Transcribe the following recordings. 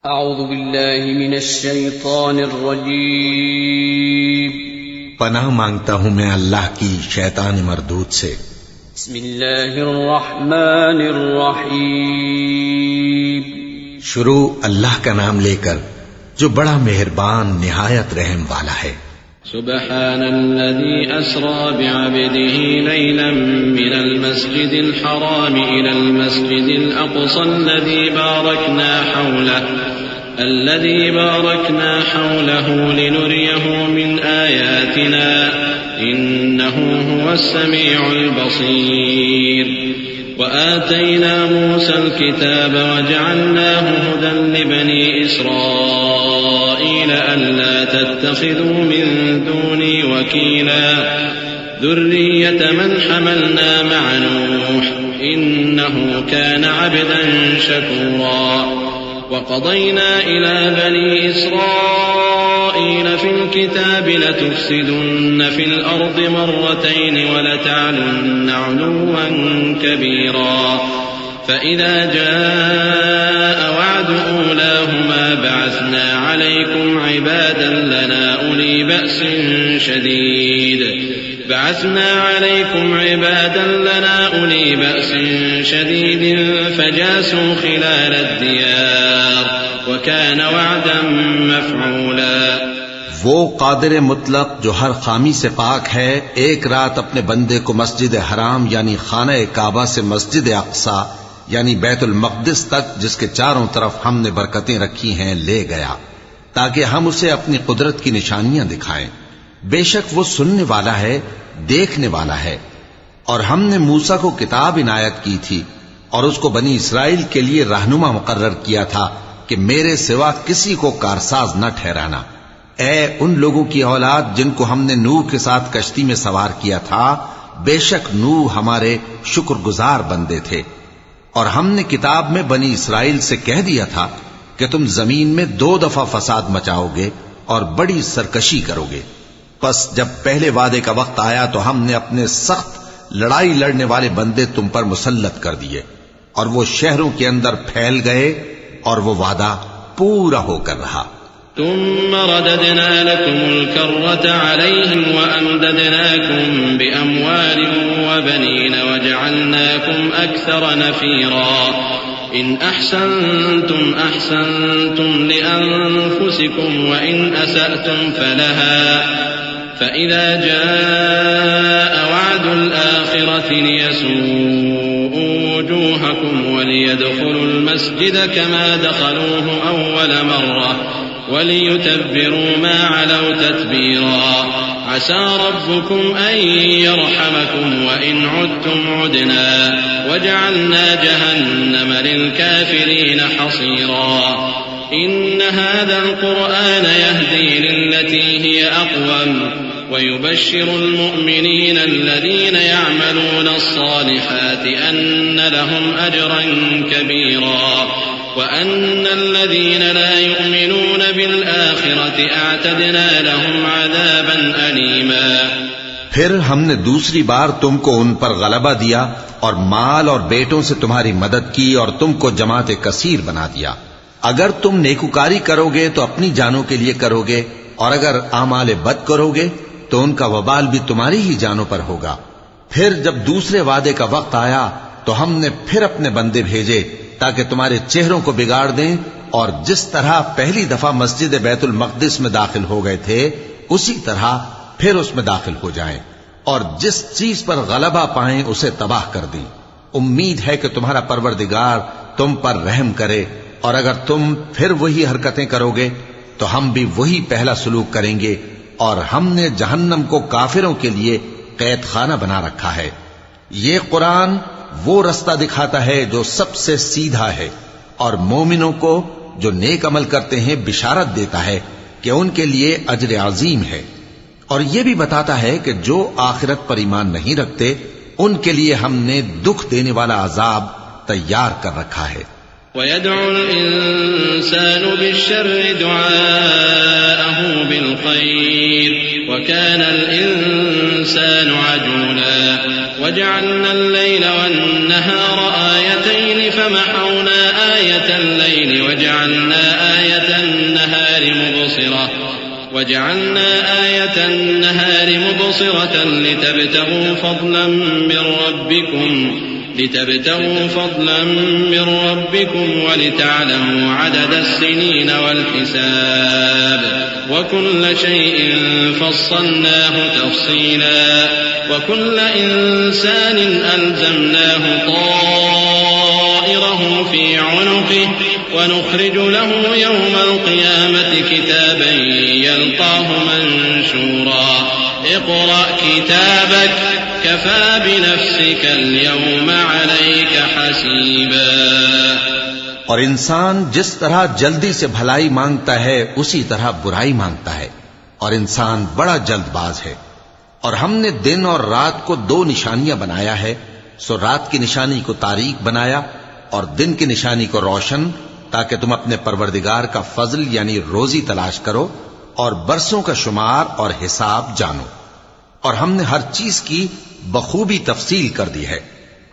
اعوذ باللہ من الشیطان الرجیم پناہ مانگتا ہوں میں اللہ کی شیطان مردود سے۔ بسم اللہ الرحمن الرحیم شروع اللہ کا نام لے کر جو بڑا مہربان نہایت رحم والا ہے۔ سبحان الذي أسرى بعبده ليلا من المسجد الحرام إلى المسجد الأقصى الذي باركنا حوله لنريه من آياتنا إنه هو السميع البصير وآتينا موسى الكتاب وجعلناه هدى لبني إسرائيل ألا تتخذوا من دوني وكيلا ذرية من حملنا مع نوح إنه كان عبدا شكورا وقضينا إلى بني إسرائيل في الكتاب لتفسدن في الأرض مرتين ولتعلن علوا كبيرا فإذا جاء وعد أولاهما بعثنا عليكم عبادا لنا أولي بأس شديد فجاسوا خلال الديار وكان وعدا مفعولا۔ وہ قادر مطلق جو ہر خامی سے پاک ہے، ایک رات اپنے بندے کو مسجد حرام یعنی خانہ کعبہ سے مسجد اقصی یعنی بیت المقدس تک، جس کے چاروں طرف ہم نے برکتیں رکھی ہیں، لے گیا تاکہ ہم اسے اپنی قدرت کی نشانیاں دکھائیں۔ بے شک وہ سننے والا ہے، دیکھنے والا ہے۔ اور ہم نے موسیٰ کو کتاب عنایت کی تھی اور اس کو بنی اسرائیل کے لیے رہنما مقرر کیا تھا کہ میرے سوا کسی کو کارساز نہ ٹھہرانا۔ اے ان لوگوں کی اولاد جن کو ہم نے نوح کے ساتھ کشتی میں سوار کیا تھا، بے شک نوح ہمارے شکر گزار بندے تھے۔ اور ہم نے کتاب میں بنی اسرائیل سے کہہ دیا تھا کہ تم زمین میں 2 دفعہ فساد مچاؤ گے اور بڑی سرکشی کرو گے۔ پس جب پہلے وعدے کا وقت آیا تو ہم نے اپنے سخت لڑائی لڑنے والے بندے تم پر مسلط کر دیے، اور وہ شہروں کے اندر پھیل گئے اور وہ وعدہ پورا ہو کر رہا۔ ثم رددنا لكم الكرة عليهم وأمددناكم بأموال وبنين وجعلناكم أكثر نفيرا إن أحسنتم أحسنتم لأنفسكم وإن أسأتم فلها فإذا جاء وعد الآخرة ليسوءوا وجوهكم وليدخلوا المسجد كما دخلوه أول مرة وليتبروا ما علوا تتبيرا عسى ربكم أن يرحمكم وإن عدتم عدنا وجعلنا جهنم للكافرين حصيرا إن هذا القرآن يهدي للتي هي أقوم ويبشر المؤمنين الذين يعملون الصالحات أن لهم أجرا كبيرا وأن الذين لا يؤمنون بالآخرة أعتدنا لهم عذابا أليما۔ پھر ہم نے دوسری بار تم کو ان پر غلبہ دیا اور مال اور بیٹوں سے تمہاری مدد کی اور تم کو جماعت کثیر بنا دیا۔ اگر تم نیکوکاری کرو گے تو اپنی جانوں کے لیے کرو گے، اور اگر اعمال بد کرو گے تو ان کا وبال بھی تمہاری ہی جانوں پر ہوگا۔ پھر جب دوسرے وعدے کا وقت آیا تو ہم نے پھر اپنے بندے بھیجے تاکہ تمہارے چہروں کو بگاڑ دیں، اور جس طرح پہلی دفعہ مسجد بیت المقدس میں داخل ہو گئے تھے اسی طرح پھر اس میں داخل ہو جائیں، اور جس چیز پر غلبہ پائیں اسے تباہ کر دیں۔ امید ہے کہ تمہارا پروردگار تم پر رحم کرے، اور اگر تم پھر وہی حرکتیں کرو گے تو ہم بھی وہی پہلا سلوک کریں گے، اور ہم نے جہنم کو کافروں کے لیے قید خانہ بنا رکھا ہے۔ یہ قرآن وہ رستہ دکھاتا ہے جو سب سے سیدھا ہے، اور مومنوں کو جو نیک عمل کرتے ہیں بشارت دیتا ہے کہ ان کے لیے اجر عظیم ہے، اور یہ بھی بتاتا ہے کہ جو آخرت پر ایمان نہیں رکھتے ان کے لیے ہم نے دکھ دینے والا عذاب تیار کر رکھا ہے۔ وَيَدْعُ الْإِنسَانُ بِالشَّرِّ دُعَاءَهُ بِالْخَيْرِ وَكَانَ الْإِنسَانُ عَجُولًا۔ وجعلنا الليل والنهار آيتين فمحونا آية الليل وجعلنا آية النهار مبصرة لتبتغوا فضلا من ربكم ولتعلموا عدد السنين والحساب وكل شيء فصلناه تفصيلا وكل إنسان ألزمناه طائره في عنقه ونخرج له يوم القيامة كتابا يلقاه منشورا اقرأ كتابك كفى بنفسك اليوم عليك حسيبا. اور انسان جس طرح جلدی سے بھلائی مانگتا ہے اسی طرح برائی مانگتا ہے، اور انسان بڑا جلد باز ہے. اور ہم نے دن اور رات کو 2 نشانیاں بنایا ہے، سو رات کی نشانی کو تاریک بنایا اور دن کی نشانی کو روشن، تاکہ تم اپنے پروردگار کا فضل یعنی روزی تلاش کرو اور برسوں کا شمار اور حساب جانو. اور ہم نے ہر چیز کی بخوبی تفصیل کر دی ہے،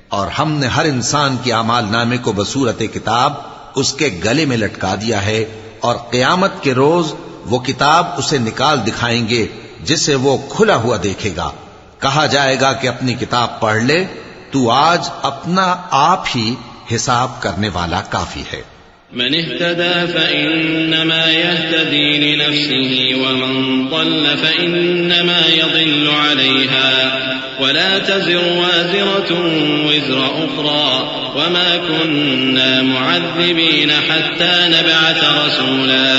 اور ہم نے ہر انسان کے اعمال نامے کو بصورت کتاب اس کے گلے میں لٹکا دیا ہے، اور قیامت کے روز وہ کتاب اسے نکال دکھائیں گے جسے وہ کھلا ہوا دیکھے گا. کہا جائے گا کہ اپنی کتاب پڑھ لے، تو آج اپنا آپ ہی حساب کرنے والا کافی ہے. من اهتدى فإنما يهتدي لنفسه ومن ضل فإنما يضل عليها ولا تزر وازرة وزر أخرى وما كنا معذبين حتى نبعث رسولا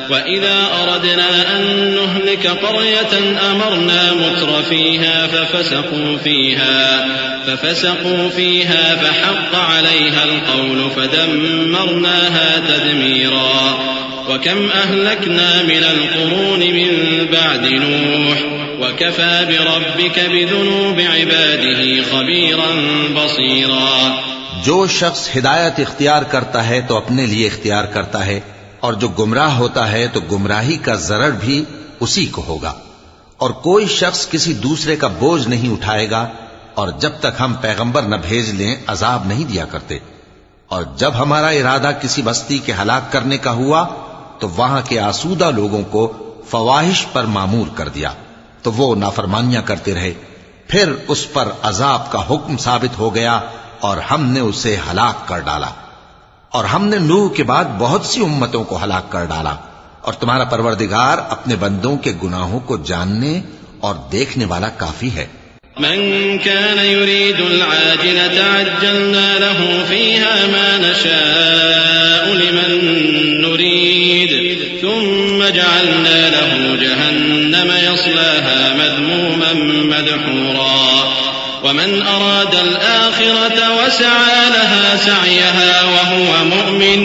وإذا أردنا أن نهلك قرية أمرنا متر فيها ففسقوا فيها فحق عليها القول فدمرناها تدميرا. وكم أهلكنا من القرون من بعد نوح وكفى بربك بذنوب عباده خبيرا بصيرا. جو شخص ہدایت اختیار کرتا ہے تو اپنے لیے اختیار کرتا ہے، اور جو گمراہ ہوتا ہے تو گمراہی کا ضرر بھی اسی کو ہوگا. اور کوئی شخص کسی دوسرے کا بوجھ نہیں اٹھائے گا، اور جب تک ہم پیغمبر نہ بھیج لیں عذاب نہیں دیا کرتے. اور جب ہمارا ارادہ کسی بستی کے ہلاک کرنے کا ہوا تو وہاں کے آسودہ لوگوں کو فواحش پر معمور کر دیا، تو وہ نافرمانیاں کرتے رہے. پھر اس پر عذاب کا حکم ثابت ہو گیا اور ہم نے اسے ہلاک کر ڈالا. اور ہم نے نوح کے بعد بہت سی امتوں کو ہلاک کر ڈالا. اور تمہارا پروردگار اپنے بندوں کے گناہوں کو جاننے اور دیکھنے والا کافی ہے. من كان يريد العاجلة عجلنا له فيها ما نشاء لمن نريد ثم جعلنا له جهنم يصلاها مذموما مدحورا. ومن أراد الآخرة وسعى لها سعيها وهو مؤمن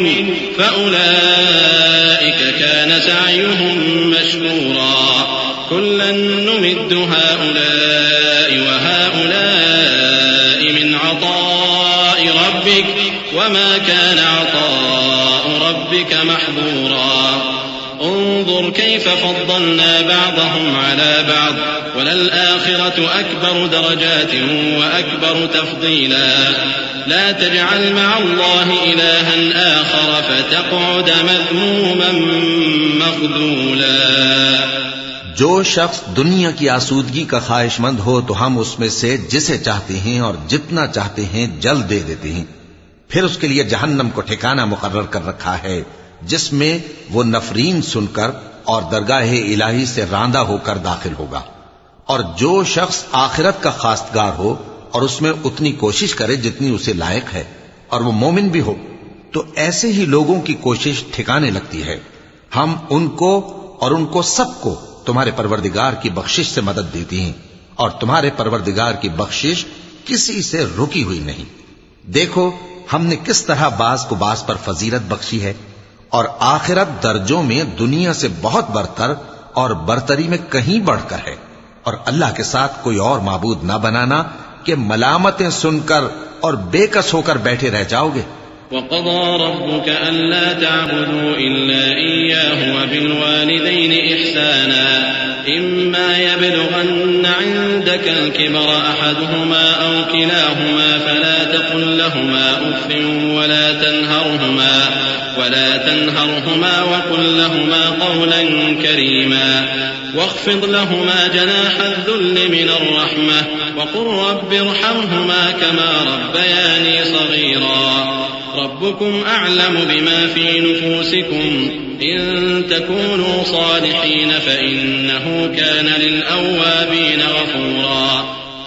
فأولئك كان سعيهم مشكورا. كلا نمد هؤلاء وهؤلاء من عطاء ربك وما كان عطاء ربك محظورا. انظر كيف فضلنا بعضهم على بعض وللآخرة أكبر درجات وأكبر تفضيلا. لا تجعل مع الله إلها آخر فتقعد مذموما مخذولا. جو شخص دنیا کی آسودگی کا خواہش مند ہو تو ہم اس میں سے جسے چاہتے ہیں اور جتنا چاہتے ہیں جلد دے دیتے ہیں. پھر اس کے لیے جہنم کو ٹھکانہ مقرر کر رکھا ہے جس میں وہ نفرین سن کر اور درگاہ الہی سے راندہ ہو کر داخل ہوگا. اور جو شخص آخرت کا خواستگار ہو اور اس میں اتنی کوشش کرے جتنی اسے لائق ہے اور وہ مومن بھی ہو تو ایسے ہی لوگوں کی کوشش ٹھکانے لگتی ہے. ہم ان کو اور ان کو سب کو تمہارے پروردگار کی بخشش سے مدد دیتی ہیں اور تمہارے پروردگار کی بخشش کسی سے رکی ہوئی نہیں. دیکھو ہم نے کس طرح بعض کو بعض پر فضیلت بخشی ہے، اور آخرت درجوں میں دنیا سے بہت برتر اور برتری میں کہیں بڑھ کر ہے. اور اللہ کے ساتھ کوئی اور معبود نہ بنانا کہ ملامتیں سن کر اور بے کس ہو کر بیٹھے رہ جاؤ گے. وَقَضَى رَبُّكَ أَلَّا تَعْبُدُوا إِلَّا إِيَّاهُ وَبِالْوَالِدَيْنِ إِحْسَانًا إما يبلغن عندك الكبر أحدهما أو كلاهما فلا تقل لهما أف ولا تنهرهما وقل لهما قولا كريما واخفض لهما جناح الذل من الرحمة وقل رب ارحمهما كما ربياني صغيرا ربكم أعلم بما في نفوسكم إن تكونوا صالحين فإنه كان للأوابين غفورا.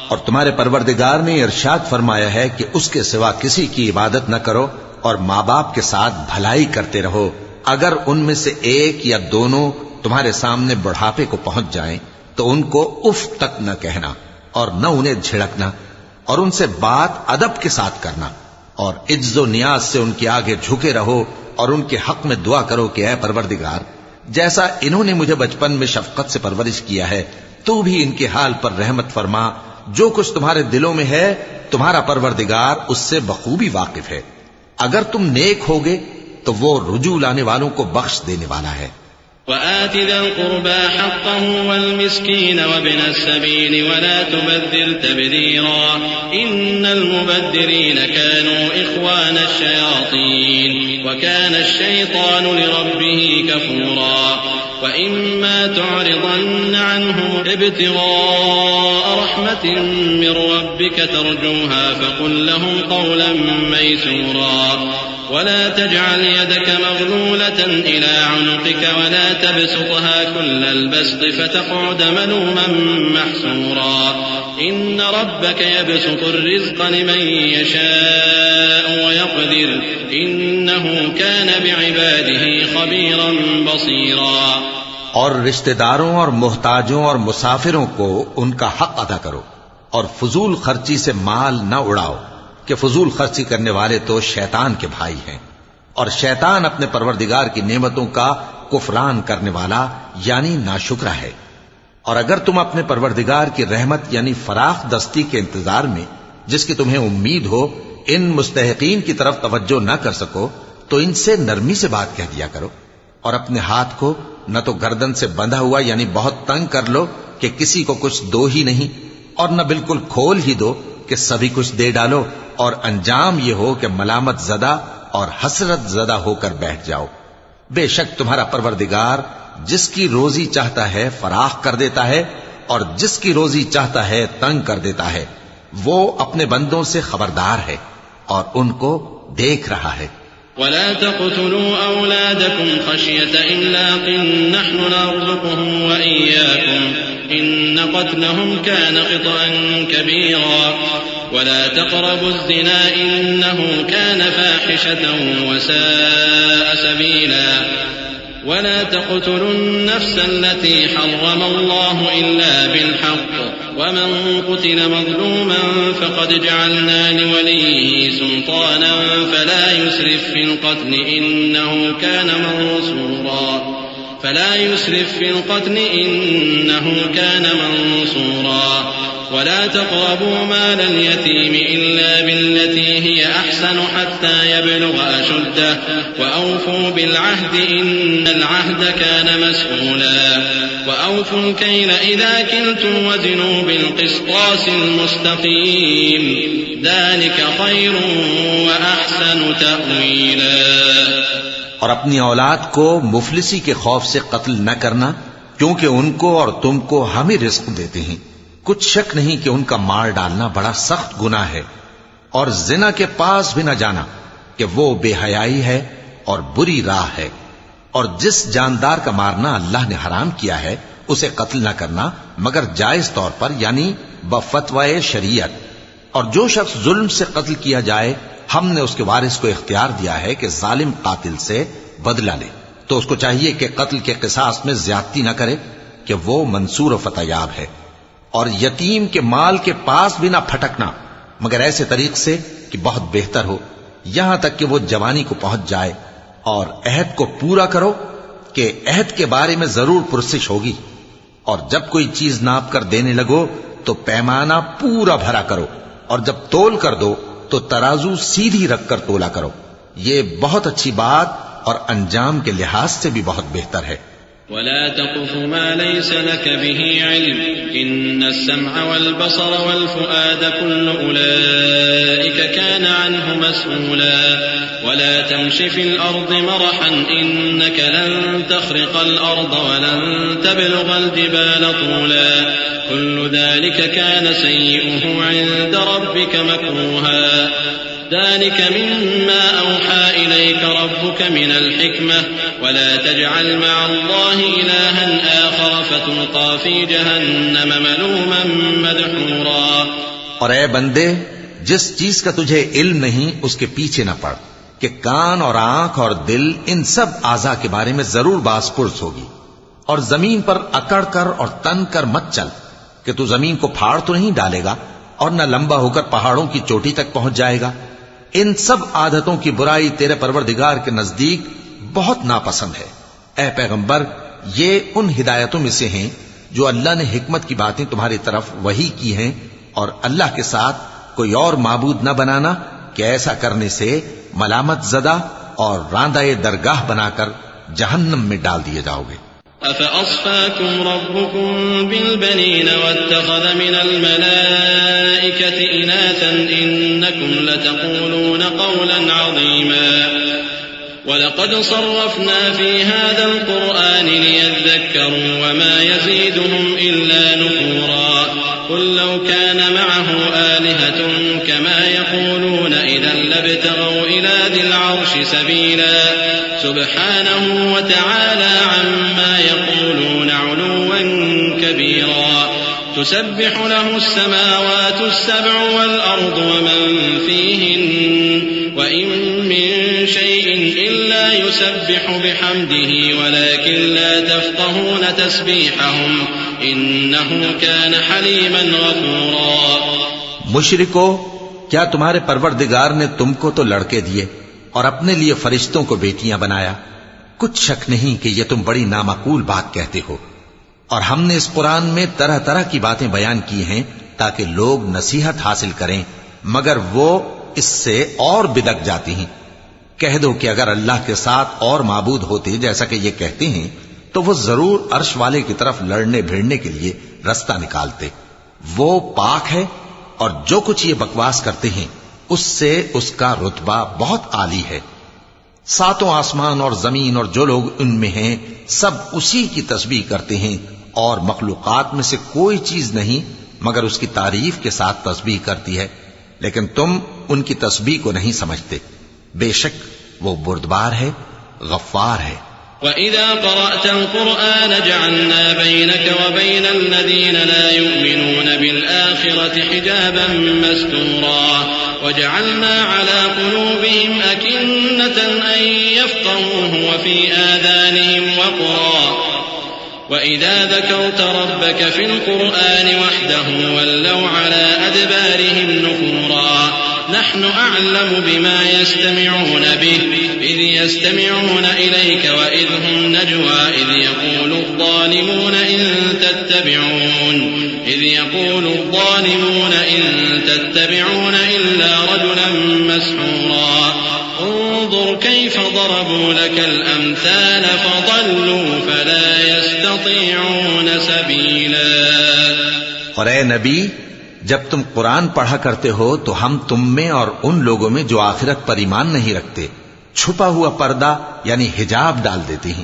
اور تمہارے پروردگار نے ارشاد فرمایا ہے کہ اس کے سوا کسی کی عبادت نہ کرو اور ماں باپ کے ساتھ بھلائی کرتے رہو. اگر ان میں سے ایک یا دونوں تمہارے سامنے بڑھاپے کو پہنچ جائیں تو ان کو اف تک نہ کہنا اور نہ انہیں جھڑکنا اور ان سے بات ادب کے ساتھ کرنا اور عجز و نیاز سے ان کے آگے جھکے رہو اور ان کے حق میں دعا کرو کہ اے پروردگار جیسا انہوں نے مجھے بچپن میں شفقت سے پرورش کیا ہے تو بھی ان کے حال پر رحمت فرما. جو کچھ تمہارے دلوں میں ہے تمہارا پروردگار اس سے بخوبی واقف ہے. اگر تم نیک ہوگے تو وہ رجوع لانے والوں کو بخش دینے والا ہے. وآت ذا القربى حقه والمسكين وابن السبيل ولا تبذر تبذيرا إن المبذرين كانوا إخوان الشياطين وكان الشيطان لربه كفورا. وإما تعرضن عنهم ابتغاء رحمة من ربك ترجوها فقل لهم قولا ميسورا ولا تجعل يدك مغلولة إلى عنقك ولا تبسطها كل البسط فتقعد ملوما محسورا. إن ربك يبسط الرزق لمن يشاء ويقدر إنه كان بعباده خبيرا بصيرا. اور رشتہ داروں اور محتاجوں اور مسافروں کو ان کا حق ادا کرو اور فضول خرچی سے مال نہ اڑاؤ کہ فضول خرچی کرنے والے تو شیطان کے بھائی ہیں اور شیطان اپنے پروردگار کی نعمتوں کا کفران کرنے والا یعنی ناشکرا ہے. اور اگر تم اپنے پروردگار کی رحمت یعنی فراخ دستی کے انتظار میں جس کی تمہیں امید ہو ان مستحقین کی طرف توجہ نہ کر سکو تو ان سے نرمی سے بات کہہ دیا کرو اور اپنے ہاتھ کو نہ تو گردن سے بندھا ہوا یعنی بہت تنگ کر لو کہ کسی کو کچھ دو ہی نہیں اور نہ بالکل کھول ہی دو کہ سبھی کچھ دے ڈالو اور انجام یہ ہو کہ ملامت زدہ اور حسرت زدہ ہو کر بیٹھ جاؤ. بے شک تمہارا پروردگار جس کی روزی چاہتا ہے فراخ کر دیتا ہے اور جس کی روزی چاہتا ہے تنگ کر دیتا ہے. وہ اپنے بندوں سے خبردار ہے اور ان کو دیکھ رہا ہے. ولا تقتلوا أولادكم خشية إملاق نحن نرزقهم وإياكم إن قتلهم كان خطأ كبيرا ولا تقربوا الزنا إنه كان فاحشة وساء سبيلا ولا تقتلوا النفس التي حرم الله إلا بالحق ومن قتل مظلوما فقد جعلنا لوليه سلطانا فلا يسرف في القتل إنه كان منصورا ولا تقربوا مال اليتيم إلا بالتي هي أحسن حتى يبلغ أشده وأوفوا بالعهد إن العهد كان مسؤولا وأوفوا الكيل إذا كلتم وزنوا بالقسطاس المستقيم ذلك خير وأحسن تأويلا. اور اپنی اولاد کو مفلسی کے خوف سے قتل نہ کرنا کیونکہ ان کو اور تم کو ہم ہی رزق دیتے ہیں. کچھ شک نہیں کہ ان کا مار ڈالنا بڑا سخت گناہ ہے اور زنا کے پاس بھی نہ جانا کہ وہ بے حیائی ہے اور بری راہ ہے. اور جس جاندار کا مارنا اللہ نے حرام کیا ہے اسے قتل نہ کرنا مگر جائز طور پر یعنی بفتوائے شریعت. اور جو شخص ظلم سے قتل کیا جائے ہم نے اس کے وارث کو اختیار دیا ہے کہ ظالم قاتل سے بدلہ لے تو اس کو چاہیے کہ قتل کے قصاص میں زیادتی نہ کرے کہ وہ منصور و فتح یاب ہے. اور یتیم کے مال کے پاس بھی نہ پھٹکنا مگر ایسے طریق سے کہ بہت بہتر ہو یہاں تک کہ وہ جوانی کو پہنچ جائے. اور عہد کو پورا کرو کہ عہد کے بارے میں ضرور پرسش ہوگی. اور جب کوئی چیز ناپ کر دینے لگو تو پیمانہ پورا بھرا کرو اور جب تول کر دو تو ترازو سیدھی رکھ کر تولا کرو. یہ بہت اچھی بات اور انجام کے لحاظ سے بھی بہت بہتر ہے. ولا تقف ما ليس لك به علم إن السمع والبصر والفؤاد كل أولئك كان عنه مسؤولا ولا تمش في الأرض مرحا إنك لن تخرق الأرض ولن تبلغ الجبال طولا كل ذلك كان سيئه عند ربك مكروها ذلك مما أوحى إليك ربك من الحكمة ولا تجعل مع الله إلها آخر فتلقى في جهنم ملوما مدحورا. اور اے بندے، جس چیز کا تجھے علم نہیں اس کے پیچھے نہ پڑ کہ کان اور آنکھ اور دل ان سب اعضاء کے بارے میں ضرور باز پرس ہوگی. اور زمین پر اکڑ کر اور تن کر مت چل کہ تو زمین کو پھاڑ تو نہیں ڈالے گا اور نہ لمبا ہو کر پہاڑوں کی چوٹی تک پہنچ جائے گا. ان سب عادتوں کی برائی تیرے پروردگار کے نزدیک بہت ناپسند ہے. اے پیغمبر، یہ ان ہدایتوں میں سے ہیں جو اللہ نے حکمت کی باتیں تمہاری طرف وحی کی ہیں، اور اللہ کے ساتھ کوئی اور معبود نہ بنانا کہ ایسا کرنے سے ملامت زدہ اور راندہ درگاہ بنا کر جہنم میں ڈال دیے جاؤ گے. أفأصفاكم ربكم بالبنين واتخذ من الملائكة إناثا إنكم لتقولون قولا عظيما ولقد صرفنا في هذا القرآن ليذكروا وما يزيدهم إلا نفورا قل لو كان معه آلهة كما يقولون إذا لابتغوا إلى ذي العرش سبيلا سبحانه وتعالى عما يقولون علوا كبيرا تسبح له السماوات السبع والأرض ومن فيهن وإن من شيء إلا يسبح بحمده ولكن لا تفقهون تسبيحهم إنه كان حليما غفورا. مشرکو، کیا تمہارے پروردگار نے تم کو تو لڑکے دیے اور اپنے لیے فرشتوں کو بیٹیاں بنایا؟ کچھ شک نہیں کہ یہ تم بڑی نامعقول بات کہتے ہو. اور ہم نے اس قرآن میں طرح طرح کی باتیں بیان کی ہیں تاکہ لوگ نصیحت حاصل کریں، مگر وہ اس سے اور بدک جاتی ہیں. کہہ دو کہ اگر اللہ کے ساتھ اور معبود ہوتے جیسا کہ یہ کہتے ہیں تو وہ ضرور عرش والے کی طرف لڑنے بھیڑنے کے لیے رستہ نکالتے. وہ پاک ہے اور جو کچھ یہ بکواس کرتے ہیں اس سے اس کا رتبہ بہت عالی ہے. ساتوں آسمان اور زمین اور جو لوگ ان میں ہیں سب اسی کی تسبیح کرتے ہیں، اور مخلوقات میں سے کوئی چیز نہیں مگر اس کی تعریف کے ساتھ تسبیح کرتی ہے، لیکن تم ان کی تسبیح کو نہیں سمجھتے. بے شک وہ بردبار ہے، غفار ہے. وَإِذَا قَرَأْتَ الْقُرْآنَ جَعَلْنَا بَيْنَكَ وَبَيْنَ الَّذِينَ لَا يُؤْمِنُونَ بِالْآخِرَةِ حِجَابًا مَسْتُورًا وَجَعَلْنَا عَلَى قُلُوبِهِمْ أَكِنَّةً أَن يَفْقَهُوهُ وَفِي آذَانِهِمْ وَقْرًا وَإِذَا ذَكَرْتَ رَبَّكَ فِي الْقُرْآنِ وَحْدَهُ وَلَّوْا عَلَى أَدْبَارِهِمْ نُفُورًا. نحن أعلم بما يستمعون به إذ يستمعون إليك وإذ هم نجوى إذ يقول الظالمون إن تتبعون إلا رجلا مسحورا. انظر كيف ضربوا لك الأمثال فضلوا فلا يستطيعون سبيلا. اور اے نبی، جب تم قرآن پڑھا کرتے ہو تو ہم تم میں اور ان لوگوں میں جو آخرت پر ایمان نہیں رکھتے چھپا ہوا پردہ یعنی حجاب ڈال دیتے ہیں،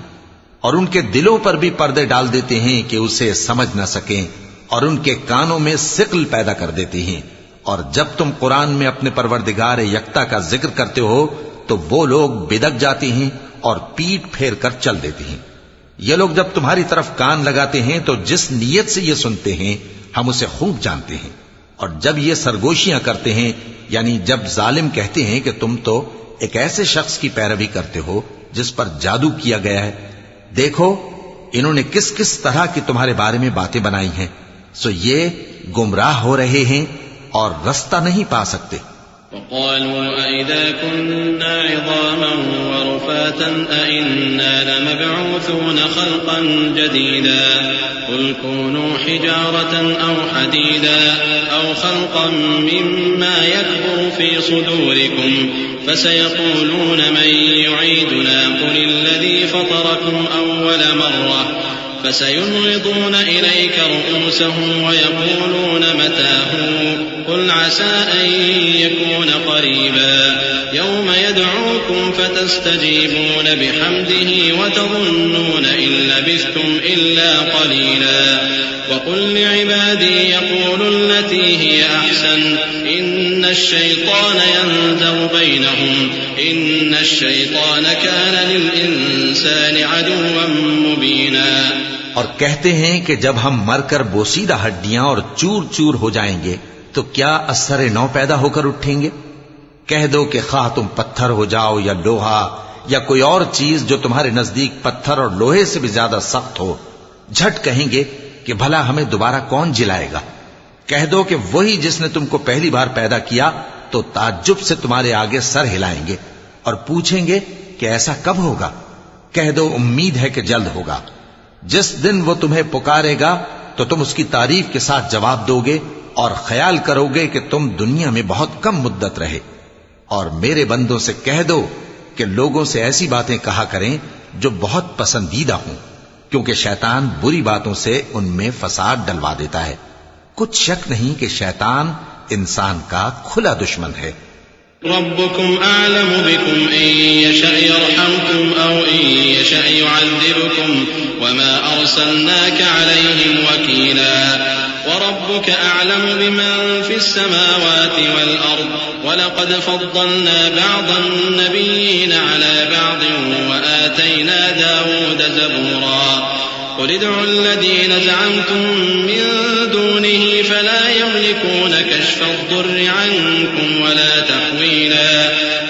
اور ان کے دلوں پر بھی پردے ڈال دیتے ہیں کہ اسے سمجھ نہ سکیں، اور ان کے کانوں میں ثقل پیدا کر دیتے ہیں. اور جب تم قرآن میں اپنے پروردگار یکتا کا ذکر کرتے ہو تو وہ لوگ بدک جاتے ہیں اور پیٹ پھیر کر چل دیتے ہیں. یہ لوگ جب تمہاری طرف کان لگاتے ہیں تو جس نیت سے یہ سنتے ہیں ہم اسے خوب جانتے ہیں. اور جب یہ سرگوشیاں کرتے ہیں یعنی جب ظالم کہتے ہیں کہ تم تو ایک ایسے شخص کی پیروی کرتے ہو جس پر جادو کیا گیا ہے، دیکھو انہوں نے کس کس طرح کی تمہارے بارے میں باتیں بنائی ہیں، سو یہ گمراہ ہو رہے ہیں اور رستہ نہیں پا سکتے. وقالوا أئذا كنا عظاما ورفاتا أئنا لمبعوثون خلقا جديدا قل كونوا حجارة أو حديدا أو خلقا مما يكبر في صدوركم فسيقولون من يعيدنا قل الذي فطركم أول مرة فسينغضون إليك رؤوسهم ويقولون متى هو قل عسى أن يكون قريبا يوم يدعوكم فتستجيبون بحمده وتظنون إن لبثتم إلا قليلا وقل لعبادي يقولوا التي هي أحسن إن الشيطان ينزغ بينهم إن الشيطان كان للإنسان عدوا مبينا. اور کہتے ہیں کہ جب ہم مر کر بوسیدہ ہڈیاں اور چور چور ہو جائیں گے تو کیا اثر نو پیدا ہو کر اٹھیں گے؟ کہہ دو کہ خواہ تم پتھر ہو جاؤ یا لوہا یا کوئی اور چیز جو تمہارے نزدیک پتھر اور لوہے سے بھی زیادہ سخت ہو، جھٹ کہیں گے کہ بھلا ہمیں دوبارہ کون جلائے گا؟ کہہ دو کہ وہی جس نے تم کو پہلی بار پیدا کیا تو تعجب سے تمہارے آگے سر ہلائیں گے اور پوچھیں گے کہ ایسا کب ہوگا؟ کہہ دو امید ہے کہ جلد ہوگا. جس دن وہ تمہیں پکارے گا تو تم اس کی تعریف کے ساتھ جواب دو گے اور خیال کرو گے کہ تم دنیا میں بہت کم مدت رہے. اور میرے بندوں سے کہہ دو کہ لوگوں سے ایسی باتیں کہا کریں جو بہت پسندیدہ ہوں، کیونکہ شیطان بری باتوں سے ان میں فساد ڈلوا دیتا ہے. کچھ شک نہیں کہ شیطان انسان کا کھلا دشمن ہے. ربكم أعلم بكم إن يشأ يرحمكم أو إن يشأ يعذبكم وما أرسلناك عليهم وكيلا وربك أعلم بمن في السماوات والأرض ولقد فضلنا بعض النبيين على بعض وآتينا داود زبورا قل ادعوا الذين زعمتم من دونه فلا يملكون كشف الضر عنكم ولا تحويلا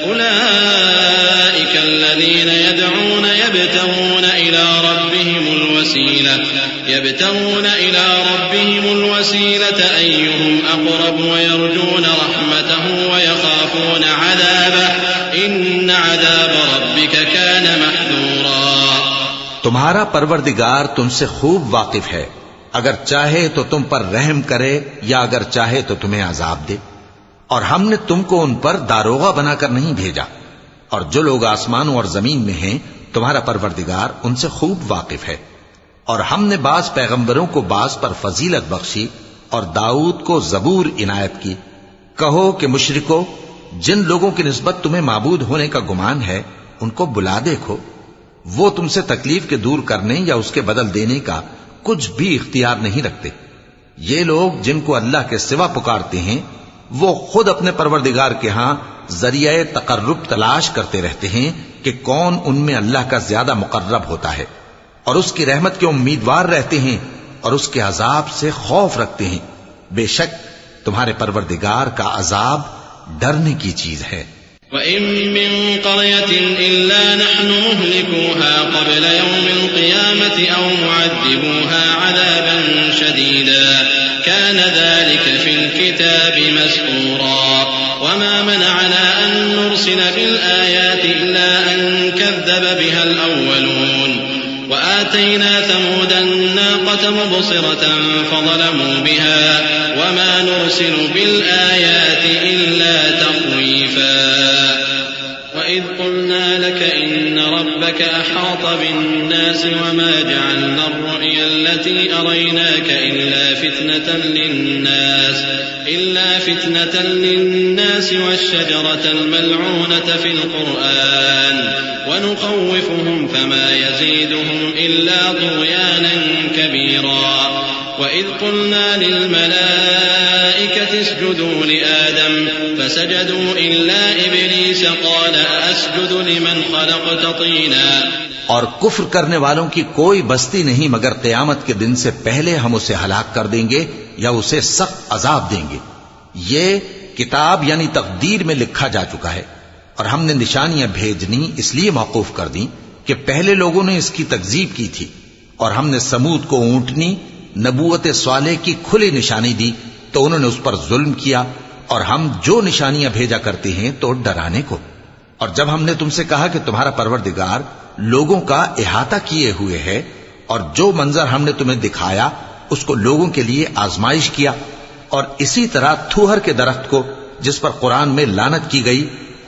أولئك الذين يدعون يبتغون إلى ربهم الوسيلة أيهم أقرب ويرجون رحمته ويخافون عذابه إن عذاب ربك كان محذورا. تمہارا پروردگار تم سے خوب واقف ہے، اگر چاہے تو تم پر رحم کرے یا اگر چاہے تو تمہیں عذاب دے. اور ہم نے تم کو ان پر داروغہ بنا کر نہیں بھیجا، اور جو لوگ آسمانوں اور زمین میں ہیں تمہارا پروردگار ان سے خوب واقف ہے. اور ہم نے بعض پیغمبروں کو بعض پر فضیلت بخشی اور داؤد کو زبور عنایت کی. کہو کہ مشرکو، جن لوگوں کی نسبت تمہیں معبود ہونے کا گمان ہے ان کو بلا دیکھو، وہ تم سے تکلیف کے دور کرنے یا اس کے بدل دینے کا کچھ بھی اختیار نہیں رکھتے. یہ لوگ جن کو اللہ کے سوا پکارتے ہیں وہ خود اپنے پروردگار کے ہاں ذریعہ تقرب تلاش کرتے رہتے ہیں کہ کون ان میں اللہ کا زیادہ مقرب ہوتا ہے، اور اس کی رحمت کے امیدوار رہتے ہیں اور اس کے عذاب سے خوف رکھتے ہیں. بے شک تمہارے پروردگار کا عذاب ڈرنے کی چیز ہے. وَإِن مِّن قَرْيَةٍ إِلَّا نَحْنُ مُهْلِكُوهَا قَبْلَ يَوْمِ الْقِيَامَةِ أَوْ مُعَذِّبُوهَا عَذَابًا شَدِيدًا كَانَ ذَلِكَ فِي الْكِتَابِ مَسْطُورًا وَمَا مَنَعَنَا أَن نُّرْسِلَ بِالْآيَاتِ إِلَّا أَن كَذَّبَ بِهَا الْأَوَّلُونَ وَآتَيْنَا ثَمُودَ النَّاقَةَ مُبْصِرَةً فَظَلَمُوا بِهَا وَمَا نُرْسِلُ بِالْآيَاتِ إِلَّا تَخْوِيفًا. وَإِذْ قُلْنَا لَكَ إِنَّ رَبَّكَ أَحَاطَ بِالنَّاسِ وَمَا جَعَلْنَا الرُّؤْيَا الَّتِي أَرَيْنَاكَ إِلَّا فِتْنَةً لِلنَّاسِ وَالشَّجَرَةَ الْمَلْعُونَةَ فِي الْقُرْآنِ وَنُخَوِّفُهُمْ فَمَا يَزِيدُهُمْ إِلَّا طُغْيَانًا كَبِيرًا. وَإِذْ قُلْنَا لِلْمَلَائِكَةِ اسْجُدُوا لِآدَمَ فَسَجَدُوا إِلَّا إِبْلِيسَ قَالَ أَسْجُدُ لِمَنْ خَلَقْتَ طِينًا. اور کفر کرنے والوں کی کوئی بستی نہیں مگر قیامت کے دن سے پہلے ہم اسے ہلاک کر دیں گے یا اسے سخت عذاب دیں گے. یہ کتاب یعنی تقدیر میں لکھا جا چکا ہے، اور ہم نے نشانیاں بھیجنی اس لیے موقوف کر دیں کہ پہلے لوگوں نے اس کی تکذیب کی تھی. اور ہم نے سمود کو اونٹنی نبوت صالح کی کھلی نشانی دی تو انہوں نے اس پر ظلم کیا. اور ہم جو نشانیاں بھیجا کرتے ہیں تو ڈرانے کو. اور جب ہم نے تم سے کہا کہ تمہارا پروردگار لوگوں کا احاطہ کیے ہوئے ہے اور جو منظر ہم نے تمہیں دکھایا اس کو لوگوں کے لیے آزمائش کیا، اور اسی طرح تھوہر کے درخت کو جس پر قرآن میں لعنت کی گئی،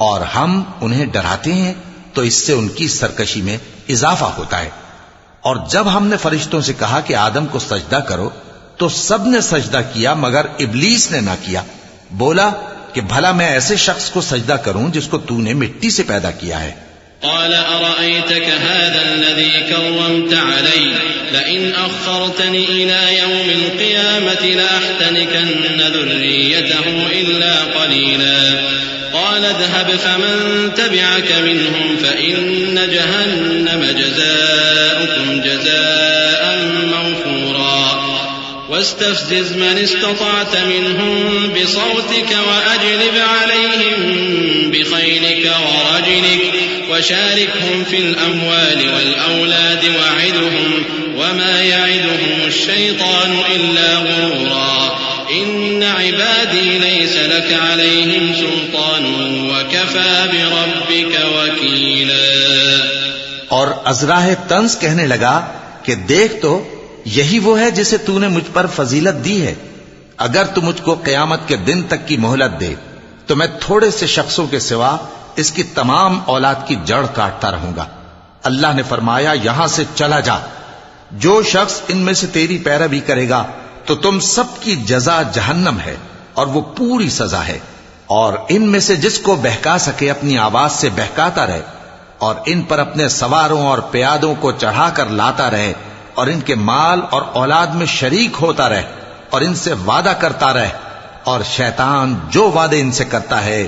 اور ہم انہیں ڈراتے ہیں تو اس سے ان کی سرکشی میں اضافہ ہوتا ہے۔ اور جب ہم نے فرشتوں سے کہا کہ آدم کو سجدہ کرو تو سب نے سجدہ کیا مگر ابلیس نے نہ کیا، بولا کہ بھلا میں ایسے شخص کو سجدہ کروں جس کو تو نے مٹی سے پیدا کیا ہے۔ قال أرأيتك هذا الذي كرمت علي لئن أخرتني إلى يوم القيامة لأحتنكن ذريته إلا قليلا قال اذهب فمن تبعك منهم فإن جهنم جزاؤكم جزاء موفورا واستفزز من استطعت منهم بصوتك وأجلب عليهم بخيلك ورجلك وشاركهم في الأموال والأولاد وعدهم وما يعدهم الشيطان إلا غرورا إن عبادي ليس لك عليهم سلطان وكفى بربك وكيلا۔ اور ازراہ طنز کہنے لگا کہ دیکھ تو یہی وہ ہے جسے تو نے مجھ پر فضیلت دی ہے، اگر تو مجھ کو قیامت کے دن تک کی مہلت دے تو میں تھوڑے سے شخصوں کے سوا اس کی تمام اولاد کی جڑ کاٹتا رہوں گا۔ اللہ نے فرمایا یہاں سے چلا جا، جو شخص ان میں سے تیری پیروی کرے گا تو تم سب کی جزا جہنم ہے اور وہ پوری سزا ہے، اور ان میں سے جس کو بہکا سکے اپنی آواز سے بہکاتا رہے اور ان پر اپنے سواروں اور پیادوں کو چڑھا کر لاتا رہے اور ان کے مال اور اولاد میں شریک ہوتا رہے اور ان سے وعدہ کرتا رہے، اور شیطان جو وعدے ان سے کرتا ہے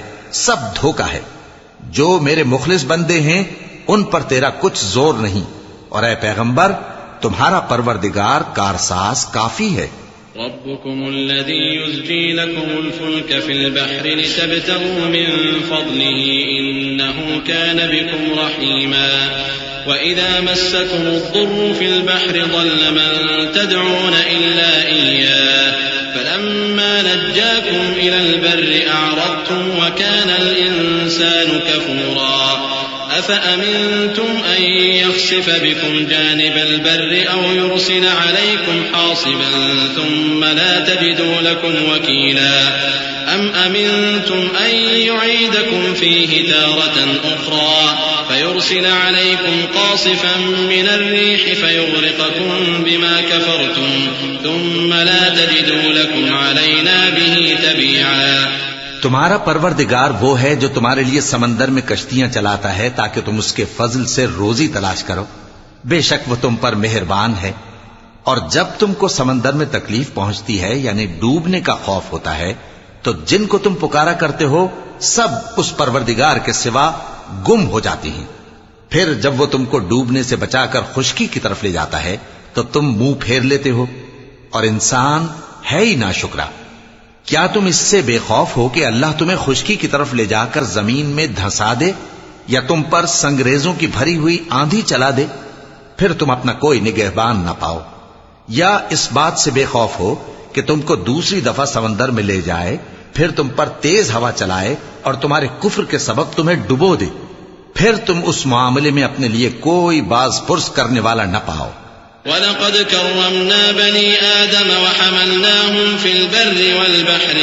سب دھوکا ہے۔ جو میرے مخلص بندے ہیں ان پر تیرا کچھ زور نہیں، اور اے پیغمبر تمہارا پروردگار کارساز کافی ہے۔ ربكم الذي يزجي لكم الفلك في البحر لتبتغوا من فضله إنه كان بكم رحيما وإذا مسكم الضر في البحر ضل من تدعون إلا إياه فلما نجاكم إلى البر أعرضتم وكان الإنسان كفورا أفأمنتم أن يخسف بكم جانب البر أو يرسل عليكم حاصبا ثم لا تجدوا لكم وكيلا أم أمنتم أن يعيدكم فيه تارة أخرى فيرسل عليكم قاصفا من الريح فيغرقكم بما كفرتم ثم لا تجدوا لكم علينا به تبيعا۔ تمہارا پروردگار وہ ہے جو تمہارے لیے سمندر میں کشتیاں چلاتا ہے تاکہ تم اس کے فضل سے روزی تلاش کرو، بے شک وہ تم پر مہربان ہے۔ اور جب تم کو سمندر میں تکلیف پہنچتی ہے یعنی ڈوبنے کا خوف ہوتا ہے تو جن کو تم پکارا کرتے ہو سب اس پروردگار کے سوا گم ہو جاتی ہیں، پھر جب وہ تم کو ڈوبنے سے بچا کر خشکی کی طرف لے جاتا ہے تو تم منہ پھیر لیتے ہو، اور انسان ہے ہی ناشکرا۔ کیا تم اس سے بے خوف ہو کہ اللہ تمہیں خشکی کی طرف لے جا کر زمین میں دھنسا دے یا تم پر سنگریزوں کی بھری ہوئی آندھی چلا دے، پھر تم اپنا کوئی نگہبان نہ پاؤ؟ یا اس بات سے بے خوف ہو کہ تم کو دوسری دفعہ سمندر میں لے جائے، پھر تم پر تیز ہوا چلائے اور تمہارے کفر کے سبب تمہیں ڈبو دے، پھر تم اس معاملے میں اپنے لیے کوئی باز پرس کرنے والا نہ پاؤ۔ وَلَقَدْ كَرَّمْنَا بَنِي آدَمَ وَحَمَلْنَاهُمْ فِي الْبَرِّ وَالْبَحْرِ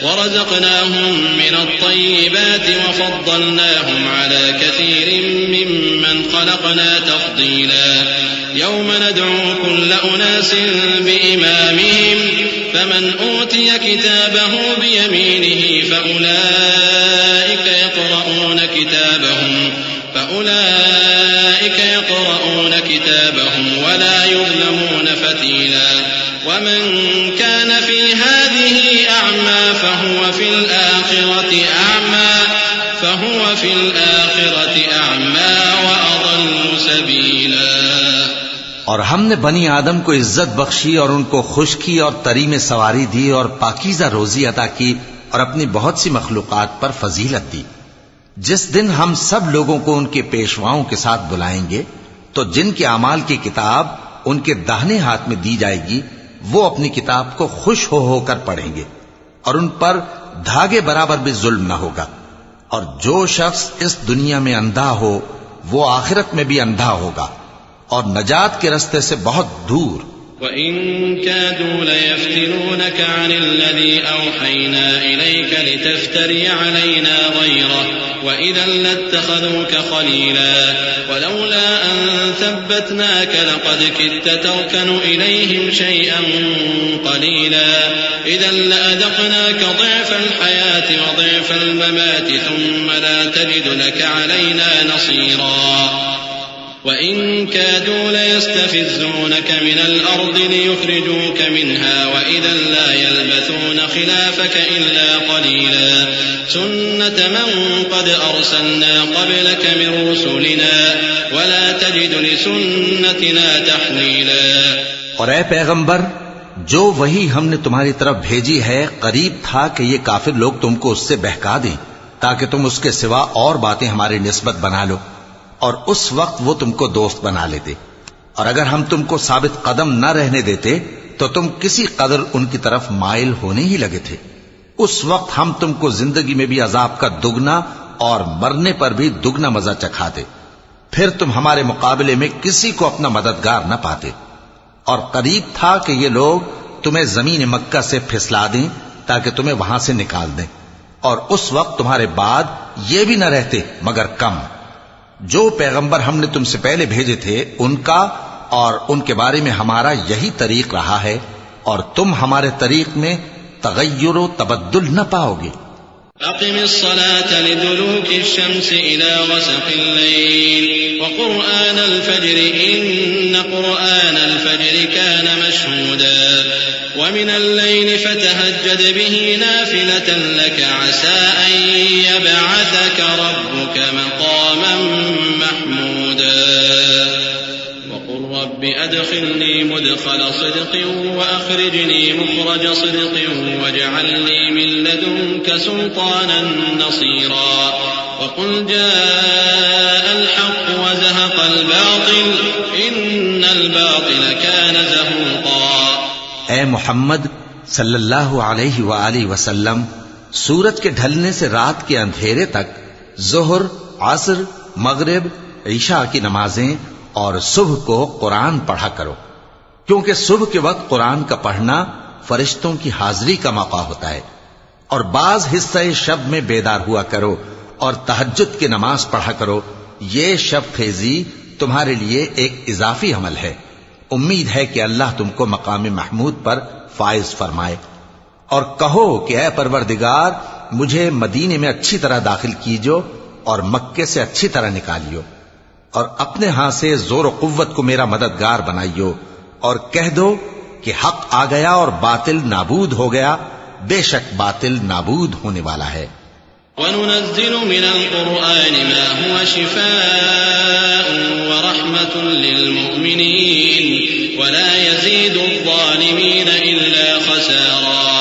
ورزقناهم من الطيبات وفضلناهم على كثير ممن خلقنا تفضيلا يوم ندعو كل أناس بإمامهم فمن أوتي كتابه بيمينه فأولئك يقرؤون كتابهم ولا يظلمون فتيلا ومن كان في هذه أعمى فهو في الآخرة أعمى وأضل سبيلا۔ اور ہم نے بنی آدم کو عزت بخشی اور ان کو خشکی اور تری میں سواری دی اور پاکیزہ روزی عطا کی اور اپنی بہت سی مخلوقات پر فضیلت دی۔ جس دن ہم سب لوگوں کو ان کے پیشواؤں کے ساتھ بلائیں گے تو جن کے اعمال کی کتاب ان کے داہنے ہاتھ میں دی جائے گی وہ اپنی کتاب کو خوش ہو کر پڑھیں گے اور ان پر دھاگے برابر بھی ظلم نہ ہوگا۔ اور جو شخص اس دنیا میں اندھا ہو وہ آخرت میں بھی اندھا ہوگا اور نجات کے رستے سے بہت دور۔ وَإِن كَادُوا لَيَفْتِنُونَكَ عَنِ الَّذِي أَوْحَيْنَا إِلَيْكَ لِتَفْتَرِيَ عَلَيْنَا غَيْرَهُ وَإِذًا لَاتَّخَذُوكَ خَلِيلًا وَلَوْلَا أَن ثَبَّتْنَاكَ لَقَدْ كِدتَّ تَرْكَنُ إِلَيْهِمْ شَيْئًا قَلِيلًا إِذًا لَأَذَقْنَاكَ ضِعْفَ الْحَيَاةِ وَضِعْفَ الْمَمَاتِ ثُمَّ لَا تَجِدُ لَكَ عَلَيْنَا نَصِيرًا وَإِن كَادُوا لَيَسْتَفِزُّونَكَ مِنَ الْأَرْضِ لِيُخْرِجُوكَ مِنْهَا وَإِذًا لَّا يَلْبَثُونَ خِلَافَكَ إِلَّا قَلِيلًا سُنَّةَ مَن قَدْ أَرْسَلْنَا قَبْلَكَ مِن رُّسُلِنَا وَلَا تَجِدُ لِسُنَّتِنَا تَحْوِيلًا۔ اور اے پیغمبر، جو وہی ہم نے تمہاری طرف بھیجی ہے قریب تھا کہ یہ کافر لوگ تم کو اس سے بہکا دیں تاکہ تم اس کے سوا اور باتیں ہماری نسبت بنا لو، اور اس وقت وہ تم کو دوست بنا لیتے، اور اگر ہم تم کو ثابت قدم نہ رہنے دیتے تو تم کسی قدر ان کی طرف مائل ہونے ہی لگے تھے۔ اس وقت ہم تم کو زندگی میں بھی عذاب کا دگنا اور مرنے پر بھی دگنا مزہ چکھاتے، پھر تم ہمارے مقابلے میں کسی کو اپنا مددگار نہ پاتے، اور قریب تھا کہ یہ لوگ تمہیں زمین مکہ سے پھسلا دیں تاکہ تمہیں وہاں سے نکال دیں، اور اس وقت تمہارے بعد یہ بھی نہ رہتے مگر کم۔ جو پیغمبر ہم نے تم سے پہلے بھیجے تھے ان کا اور ان کے بارے میں ہمارا یہی طریق رہا ہے، اور تم ہمارے طریق میں تغیر و تبدل نہ پاؤ گے۔ أقم الصلاة لدلوك الشمس إلى غسق الليل وقرآن الفجر إن قرآن الفجر كان مشهودا ومن الليل فتهجد به نافلة لك عسى أن يبعثك ربك مقاما محمودا وقل رب أدخلني مدخل صدق وأخرجني مخرج صدق واجعل لي من لدنك سلطانا نصيرا وقل جاء الحق وزهق الباطل إن الباطل كان زهوقا۔ اے محمد صلی اللہ علیہ وآلہ وسلم، سورج کے ڈھلنے سے رات کے اندھیرے تک ظہر، عصر، مغرب، عشاء کی نمازیں اور صبح کو قرآن پڑھا کرو، کیونکہ صبح کے وقت قرآن کا پڑھنا فرشتوں کی حاضری کا موقع ہوتا ہے، اور بعض حصہ شب میں بیدار ہوا کرو اور تہجد کی نماز پڑھا کرو۔ یہ شب خیزی تمہارے لیے ایک اضافی عمل ہے، امید ہے کہ اللہ تم کو مقام محمود پر فائز فرمائے۔ اور کہو کہ اے پروردگار، مجھے مدینے میں اچھی طرح داخل کیجو اور مکے سے اچھی طرح نکالیو، اور اپنے ہاں سے زور و قوت کو میرا مددگار بنائیو، اور کہہ دو کہ حق آ گیا اور باطل نابود ہو گیا، بے شک باطل نابود ہونے والا ہے۔ وَنُنَزِّلُ مِنَ الْقُرْآنِ مَا هُوَ شِفَاءٌ وَرَحْمَةٌ لِّلْمُؤْمِنِينَ وَلَا يَزِيدُ الظَّالِمِينَ إِلَّا خَسَارًا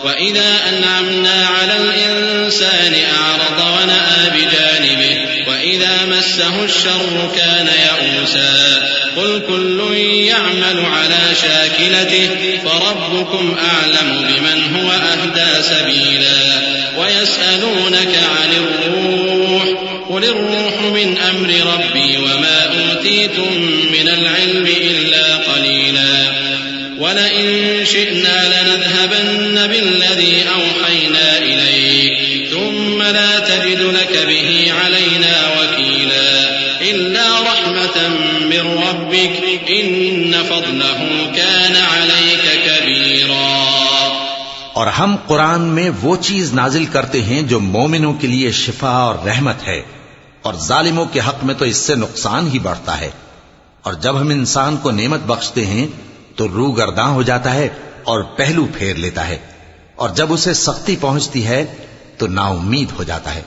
وَإِذَا أَنْعَمْنَا عَلَى الْإِنسَانِ أَعْرَضَ وَنَأَىٰ بِجَانِبِهِ وَإِذَا مَسَّهُ الشَّرُّ كَانَ يَئُوسًا قُلْ كُلٌّ يَعْمَلُ عَلَى شَاكِلَتِهِ فَرَبُّكُمْ أَعْلَمُ بِمَنْ هُوَ أَهْدَىٰ سَبِيلًا وَيَسْأَلُونَكَ عَنِ الرُّوحِ قُلِ الرُّوحُ مِنْ أَمْرِ رَبِّي وَمَا أُوتِيتُم مِّنَ الْعِلْمِ إِلَّا قَلِيلًا وَلَئِن شِئْنَا لَنَذْهَبَنَّ بِالَّذِي أَوْحَيْنَا إِلَيْكَ ثُمَّ لَا تَجِدُ لَكَ بِهِ عَلَيْنَا وَكِيلًا إِلَّا رَحْمَةً مِّن رَّبِّكَ إِنَّ فَضْلَهُ كَانَ عَلَيْكَ كَبِيرًا۔ اور ہم قرآن میں وہ چیز نازل کرتے ہیں جو مومنوں کے لیے شفا اور رحمت ہے، اور ظالموں کے حق میں تو اس سے نقصان ہی بڑھتا ہے۔ اور جب ہم انسان کو نعمت بخشتے ہیں تو روح گرداں ہو جاتا ہے اور پہلو پھیر لیتا ہے، اور جب اسے سختی پہنچتی ہے تو نا امید ہو جاتا ہے۔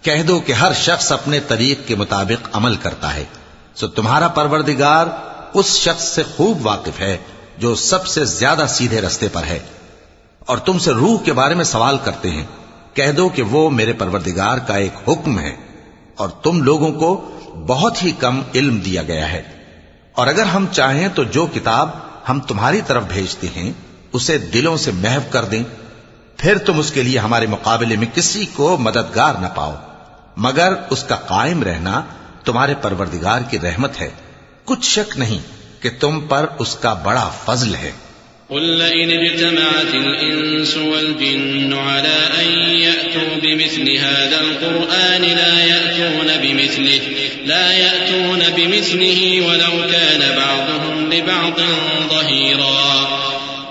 کہہ دو کہ ہر شخص اپنے طریق کے مطابق عمل کرتا ہے، سو تمہارا پروردگار اس شخص سے خوب واقف ہے جو سب سے زیادہ سیدھے رستے پر ہے۔ اور تم سے روح کے بارے میں سوال کرتے ہیں، کہہ دو کہ وہ میرے پروردگار کا ایک حکم ہے، اور تم لوگوں کو بہت ہی کم علم دیا گیا ہے۔ اور اگر ہم چاہیں تو جو کتاب ہم تمہاری طرف بھیجتے ہیں اسے دلوں سے محو کر دیں، پھر تم اس کے لیے ہمارے مقابلے میں کسی کو مددگار نہ پاؤ، مگر اس کا قائم رہنا تمہارے پروردگار کی رحمت ہے۔ کچھ شک نہیں کہ تم پر اس کا بڑا فضل ہے۔ قل لئن اجتمعت الإنس والجن على أن يأتوا بمثل هذا القرآن لا يأتون بمثله ولو كان بعضهم لبعض ظهيرا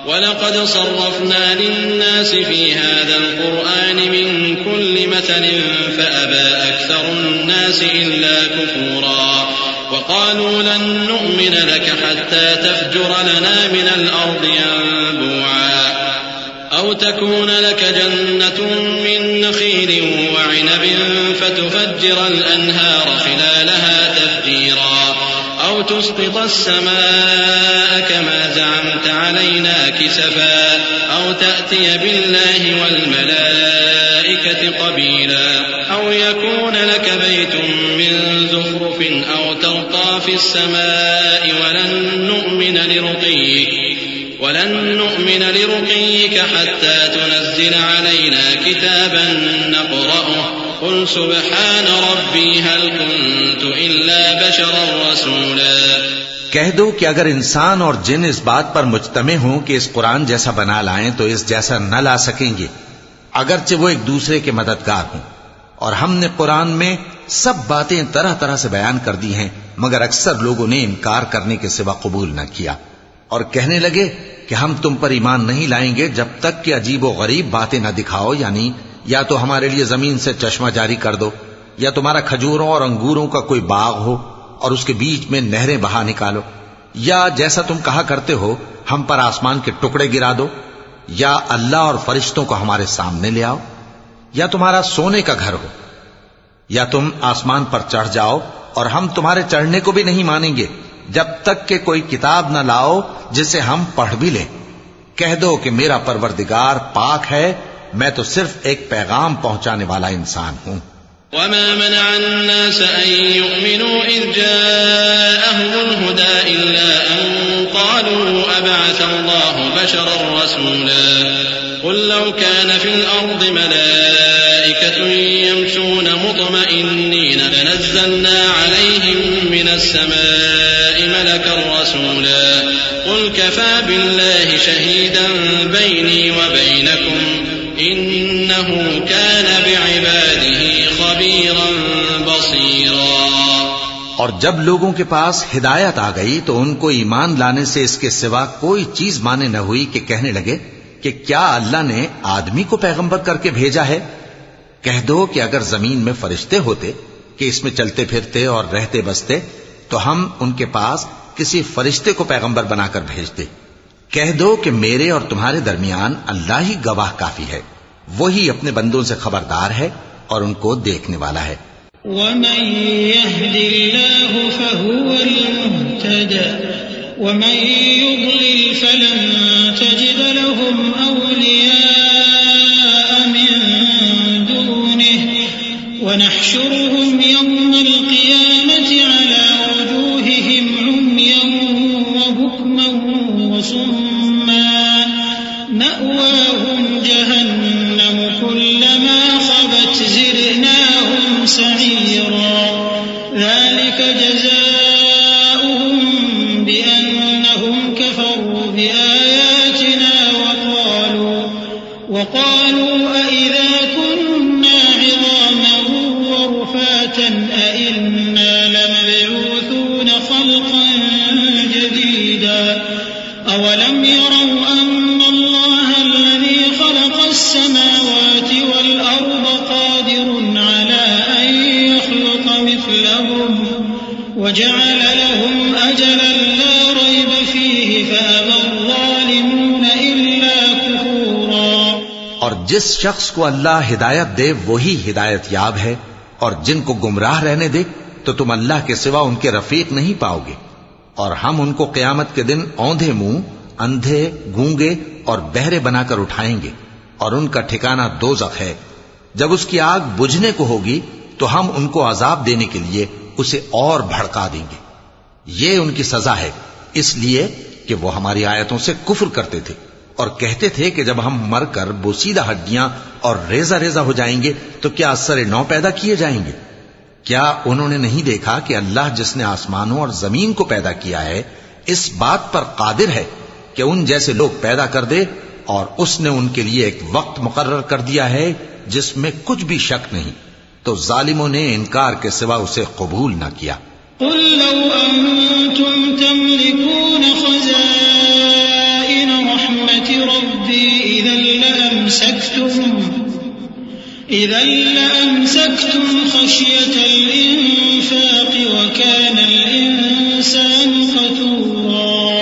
ولقد صرفنا للناس في هذا القرآن من كل مثل فأبى أكثر الناس إلا كفورا وقالوا لن نؤمن لك حتى تفجر لنا من الأرض ينبوعا أو تكون لك جنة من نخيل وعنب فتفجر الأنهار خلالها تفجيرا أو تسقط السماء كما زعمت علينا كسفا أو تأتي بالله والملائكة قبيلا أو يكون لك بيت من زخرف أو ترقى في السماء ولن نؤمن لرقيك حتى تنزل علينا كتابا نقرأه قل سبحان ربي هل كنت إلا بشرا رسولا۔ کہہ دو کہ اگر انسان اور جن اس بات پر مجتمع ہوں کہ اس قرآن جیسا بنا لائیں تو اس جیسا نہ لا سکیں گے، اگرچہ وہ ایک دوسرے کے مددگار ہوں۔ اور ہم نے قرآن میں سب باتیں طرح طرح سے بیان کر دی ہیں، مگر اکثر لوگوں نے انکار کرنے کے سوا قبول نہ کیا، اور کہنے لگے کہ ہم تم پر ایمان نہیں لائیں گے جب تک کہ عجیب و غریب باتیں نہ دکھاؤ، یعنی یا تو ہمارے لیے زمین سے چشمہ جاری کر دو، یا تمہارا کھجوروں اور انگوروں کا کوئی باغ ہو اور اس کے بیچ میں نہریں بہا نکالو، یا جیسا تم کہا کرتے ہو ہم پر آسمان کے ٹکڑے گرا دو، یا اللہ اور فرشتوں کو ہمارے سامنے لے آؤ، یا تمہارا سونے کا گھر ہو، یا تم آسمان پر چڑھ جاؤ اور ہم تمہارے چڑھنے کو بھی نہیں مانیں گے جب تک کہ کوئی کتاب نہ لاؤ جسے ہم پڑھ بھی لیں۔ کہہ دو کہ میرا پروردگار پاک ہے، میں تو صرف ایک پیغام پہنچانے والا انسان ہوں۔ وما منع الناس أن يؤمنوا إذ جاءهم الهدى إلا أن قالوا أبعث الله بشرا رسولا قل لو كان في الأرض ملائكة يمشون مطمئنين لنزلنا عليهم من السماء ملكا رسولا قل كفى بالله شهيدا بيني وبينكم إنه كان بعباده خبيرا بصيرا۔ اور جب لوگوں کے پاس ہدایت آ گئی تو ان کو ایمان لانے سے اس کے سوا کوئی چیز مانے نہ ہوئی کہ کہنے لگے کہ کیا اللہ نے آدمی کو پیغمبر کر کے بھیجا ہے؟ کہہ دو کہ اگر زمین میں فرشتے ہوتے کہ اس میں چلتے پھرتے اور رہتے بستے تو ہم ان کے پاس کسی فرشتے کو پیغمبر بنا کر بھیجتے۔ کہہ دو کہ میرے اور تمہارے درمیان اللہ ہی گواہ کافی ہے، وہی اپنے بندوں سے خبردار ہے اور ان کو دیکھنے والا ہے۔ ومن يهد الله فهو المهتدى ومن يضلل فلن تجد لهم أولياء من دونه ونحشرهم يوم القيامة على وجوههم عميا وبكما وصما مأواهم جهنم كلما خبت زدناهم سعيرا ذلك جزاؤهم بأنهم كفروا بآياتنا وقالوا أئذا كنا عظاما ورفاتا أئنا لمبعوثون خلقا جديدا أولم يروا أن الله الذي خلق السماوات والأرض قادر على أن يخلق مثلهم وجعل لهم أجلا لا ريب فيه فأبى الظالمون إلا كفورا۔ اور جس شخص کو اللہ ہدایت دے وہی ہدایت یاب ہے، اور جن کو گمراہ رہنے دے تو تم اللہ کے سوا ان کے رفیق نہیں پاؤ گے۔ اور ہم ان کو قیامت کے دن اوندھے منہ، اندھے، گونگے اور بہرے بنا کر اٹھائیں گے، اور ان کا ٹھکانہ دوزخ ہے۔ جب اس کی آگ بجھنے کو ہوگی تو ہم ان کو عذاب دینے کے لیے اسے اور بھڑکا دیں گے۔ یہ ان کی سزا ہے، اس لیے کہ وہ ہماری آیتوں سے کفر کرتے تھے اور کہتے تھے کہ جب ہم مر کر بوسیدہ ہڈیاں اور ریزہ ریزہ ہو جائیں گے تو کیا اثر نو پیدا کیے جائیں گے؟ کیا انہوں نے نہیں دیکھا کہ اللہ جس نے آسمانوں اور زمین کو پیدا کیا ہے اس بات پر قادر ہے کہ ان جیسے لوگ پیدا کر دے، اور اس نے ان کے لیے ایک وقت مقرر کر دیا ہے جس میں کچھ بھی شک نہیں، تو ظالموں نے انکار کے سوا اسے قبول نہ کیا۔ قل لو أنتم تملكون خزائن رحمة ربي إذا لأمسكتم خشية الإنفاق وكان الإنسان قتورا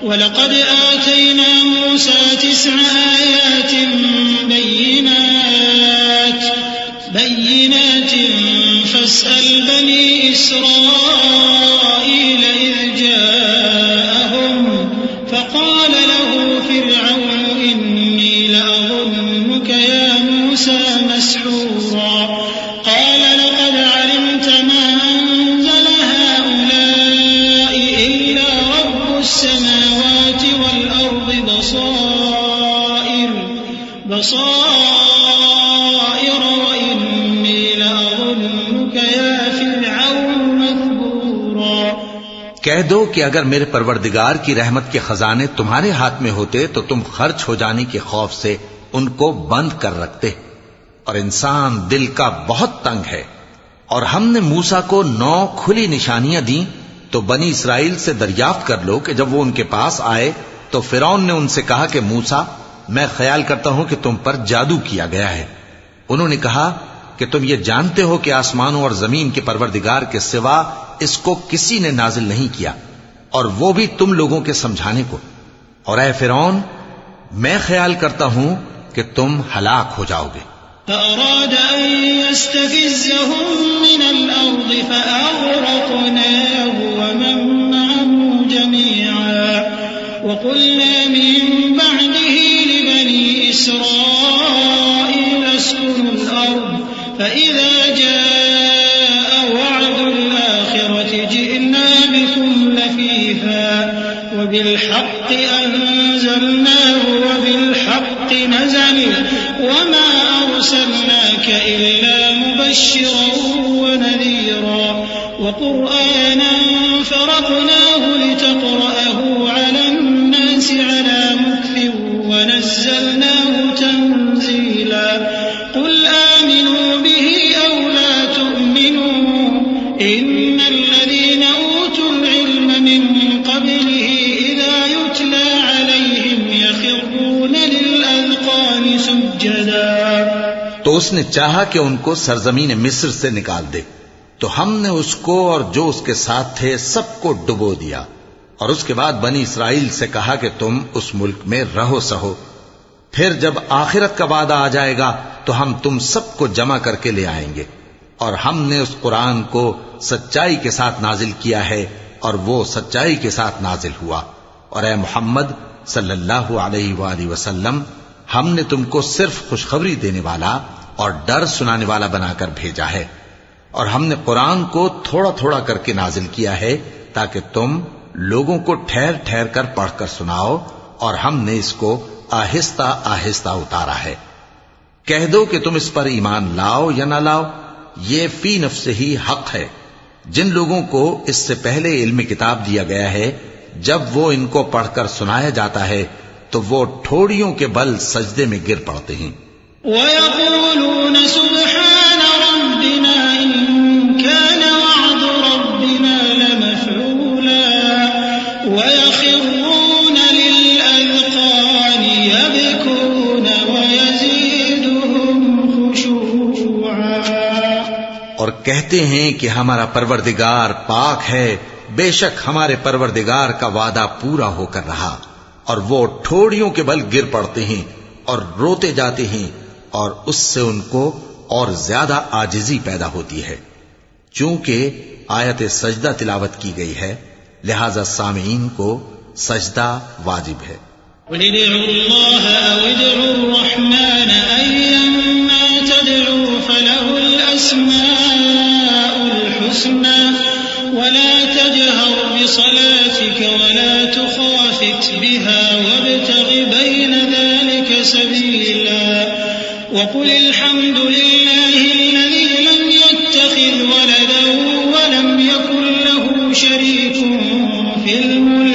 ولقد آتينا موسى 9 آيات بينات فاسأل بني إسرائيل إذ جاءهم فقال له فرعون إني لأظنك يا موسى مسحورا قال لقد علمت ما أنزل هؤلاء إلا رب السماوات والأرض بصائر وإني لأظنك يا فرعون مثبورا۔ کہہ دو کہ اگر میرے پروردگار کی رحمت کے خزانے تمہارے ہاتھ میں ہوتے تو تم خرچ ہو جانے کے خوف سے ان کو بند کر رکھتے، اور انسان دل کا بہت تنگ ہے۔ اور ہم نے موسیٰ کو 9 کھلی نشانیاں دیں، تو بنی اسرائیل سے دریافت کر لو کہ جب وہ ان کے پاس آئے تو فرعون نے ان سے کہا کہ موسیٰ، میں خیال کرتا ہوں کہ تم پر جادو کیا گیا ہے۔ انہوں نے کہا کہ تم یہ جانتے ہو کہ آسمانوں اور زمین کے پروردگار کے سوا اس کو کسی نے نازل نہیں کیا، اور وہ بھی تم لوگوں کے سمجھانے کو، اور اے فرعون، میں خیال کرتا ہوں کہ تم ہلاک ہو جاؤ گے۔ فأراد أن يستفزهم من الأرض فأغرقناه ومن معه جميعا وقلنا من بعده لبني إسرائيل اسكنوا الأرض فإذا جاء وعد الآخرة جئنا بكم لفيفا وبالحق أنزلناه وبالحق نزل وما أرسلناك إلا مبشرا ونذيرا وقرآنا فرقناه لتقرأه على الناس على مكث ونزلناه تنزيلا قل آمنوا به أو لا تؤمنوا إن الذين أوتوا العلم من قبله إذا يتلى عليهم يخرون للأذقان سجدا۔ تو اس نے چاہا کہ ان کو سرزمین مصر سے نکال دے، تو ہم نے اس کو اور جو اس کے ساتھ تھے سب کو ڈبو دیا، اور اس کے بعد بنی اسرائیل سے کہا کہ تم اس ملک میں رہو سہو، پھر جب آخرت کا وعدہ آ جائے گا تو ہم تم سب کو جمع کر کے لے آئیں گے۔ اور ہم نے اس قرآن کو سچائی کے ساتھ نازل کیا ہے، اور وہ سچائی کے ساتھ نازل ہوا۔ اور اے محمد صلی اللہ علیہ وآلہ وسلم، ہم نے تم کو صرف خوشخبری دینے والا اور ڈر سنانے والا بنا کر بھیجا ہے، اور ہم نے قرآن کو تھوڑا تھوڑا کر کے نازل کیا ہے تاکہ تم لوگوں کو ٹھہر ٹھہر کر پڑھ کر سناؤ، اور ہم نے اس کو آہستہ آہستہ اتارا ہے۔ کہہ دو کہ تم اس پر ایمان لاؤ یا نہ لاؤ، یہ فی نفس ہی حق ہے۔ جن لوگوں کو اس سے پہلے علم کتاب دیا گیا ہے، جب وہ ان کو پڑھ کر سنایا جاتا ہے تو وہ ٹھوڑیوں کے بل سجدے میں گر پڑتے ہیں۔ وَيَقُولُونَ سُبْحَانَ رَبِّنَا إِن كَانَ وَعْدُ رَبِّنَا لَمَفْعُولًا وَيَخِرُّونَ لِلْأَذْقَانِ يَبْكُونَ وَيَزِيدُهُمْ خُشُوعًا۔ اور کہتے ہیں کہ ہمارا پروردگار پاک ہے، بے شک ہمارے پروردگار کا وعدہ پورا ہو کر رہا، اور وہ ٹھوڑیوں کے بل گر پڑتے ہیں اور روتے جاتے ہیں، اور اس سے ان کو اور زیادہ عاجزی پیدا ہوتی ہے۔ چونکہ آیت سجدہ تلاوت کی گئی ہے، لہذا سامعین کو سجدہ واجب ہے۔ قل ادعوا الله أو ادعوا الرحمن أيما تدعوا فله الأسماء الحسنى ولا تجهر بصلاتك ولا تخافت بها وابتغ بين ذلك سبيلا وقل الحمد لله الذي لم يتخذ ولدا ولم يكن له شريك في الملك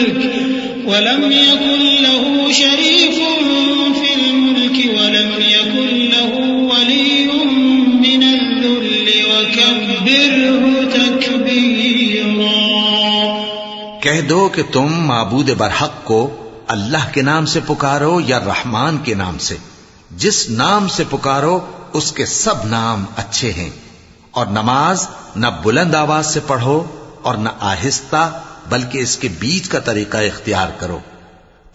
وكبره تكبيرا. کہہ دو کہ تم معبود برحق کو اللہ کے نام سے پکارو یا رحمان کے نام سے. جس نام سے پکارو اس کے سب نام اچھے ہیں. اور نماز نہ بلند آواز سے پڑھو اور نہ آہستہ، بلکہ اس کے بیچ کا طریقہ اختیار کرو.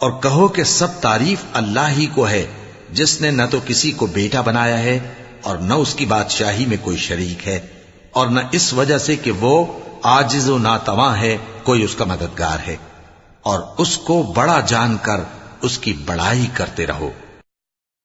اور کہو کہ سب تعریف اللہ ہی کو ہے، جس نے نہ تو کسی کو بیٹا بنایا ہے اور نہ اس کی بادشاہی میں کوئی شریک ہے، اور نہ اس وجہ سے کہ وہ عاجز و ناتواں ہے کوئی اس کا مددگار ہے. اور اس کو بڑا جان کر اس کی بڑائی کرتے رہو.